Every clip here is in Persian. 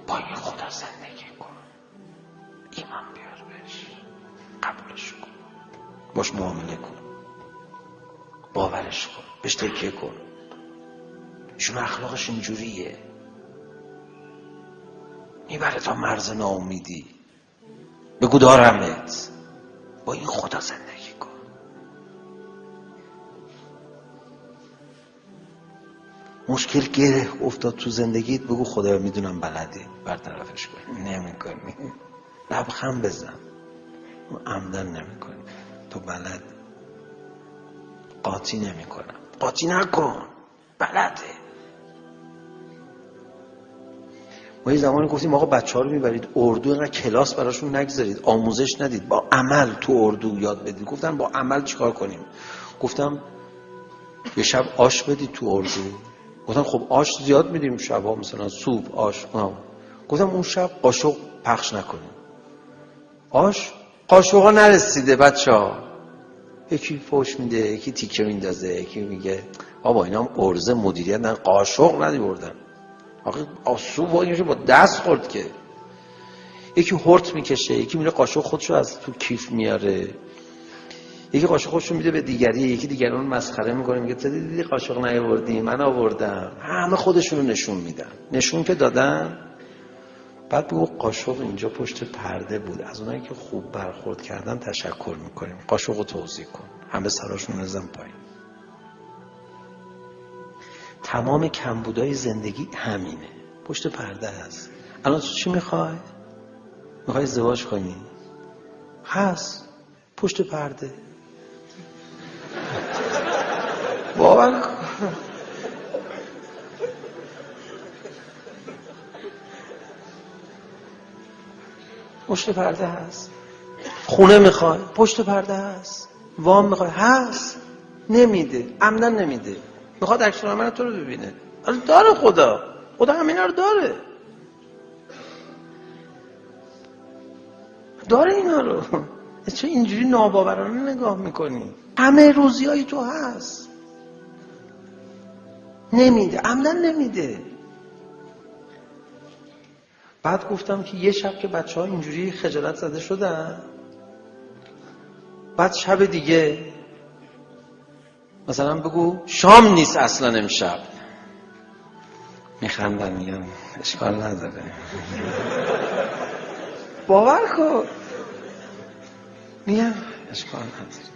با این خدا زندگی کن، ایمان بیار بهش، قبولش کن، باش معامله کن، باورش کن، بهش تکیه کن. ایشون اخلاقش اینجوریه، میبره تا مرز ناامیدی. بگو دارمت، با این خدا زندگی کن. مشکل گره افتاد تو زندگیت، بگو خدا میدونم بلدی برطرفش کنی. نمیکنی، لبخند بزن، عمدن نمیکنی. تو بلد، قاطی نمیکنم، قاطی نکن، بلده. ما یه زمانی گفتیم آقا بچه‌ها رو میبرید اردو، اینقدر کلاس براشون نگذارید، آموزش ندید، با عمل تو اردو یاد بدید. گفتن با عمل چیکار کنیم؟ گفتم یه شب آش بدید تو اردو. گفتم خب آش زیاد میدیم شبا، مثلا سوپ آش. گفتم اون شب قاشق پخش نکنیم. آش قاشقا نرسیده بچه‌ها، یکی فوش میده، یکی تیکه میندازه، یکی میگه بابا اینا هم ارزه مدیریت نه، قاشق ندیوردن. آخه آسو با دست خورد که. یکی هورت میکشه، یکی میره قاشق خودشو از تو کیف میاره، یکی قاشق خودشو میده به دیگری، یکی دیگران مسخره میکنه، میگه تو دیدی قاشق نیاوردی، من آوردم. همه خودشونو نشون میدن. نشون که دادن، بعد بگو قاشق اینجا پشت پرده بود، از اونایی که خوب برخورد کردن تشکر میکنیم، قاشقو توضیح کن. همه سراشون نزن پایین. تمام کمبودای زندگی همینه، پشت پرده هست. الان تو چی میخوای؟ میخوای ازدواج کنی؟ هست پشت پرده. باور کن. پشت پرده هست. خونه میخوای؟ پشت پرده هست. وام میخوای؟ هست. نمیده، عمدن نمیده، میخواد عکس‌العمل تو رو ببینه. الان داره خدا همینا رو داره اینا رو. چه اینجوری ناباورانه نگاه میکنی؟ همه روزیای تو هست. نمیده، عمدن نمیده. بعد گفتم که یه شب که بچه ها اینجوری خجالت زده شدن، بعد شب دیگه مثلا بگو شام نیست اصلا امشب، میخندن میگن اشکال نداره. باور کن، میگن اشکال نداره.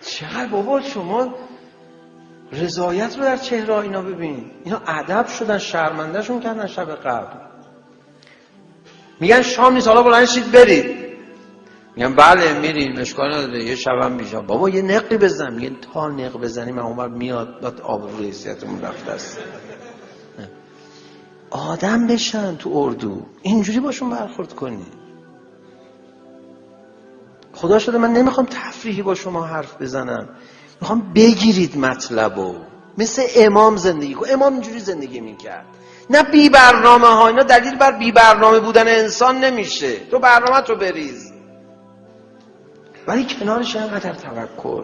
چقدر بابا شما رضایت رو در چهره اینا ببین. اینا ادب شدن، شرمندهشون کردن شب قبل. میگن شام نیست، حالا بلند شید برید. میگن بله میریم، اشکال نداره، یه شبم بیشم. بابا یه نقی بزن. میگن تا نق بزنیم عمر میاد، بعد آبرو حیثیتمون رفته است. آدم بشن تو اردو، اینجوری باشون برخورد کنی. خدا شده من نمیخوام تفریحی با شما حرف بزنم، میخوام بگیرید مطلبو. مثل امام زندگی کن. امام اینجوری زندگی میکرد، نه بی برنامه ها. اینا دلیل بر بی برنامه بودن انسان نمیشه. تو برنامه تو بریز، ولی کنارش اینقدر توکل.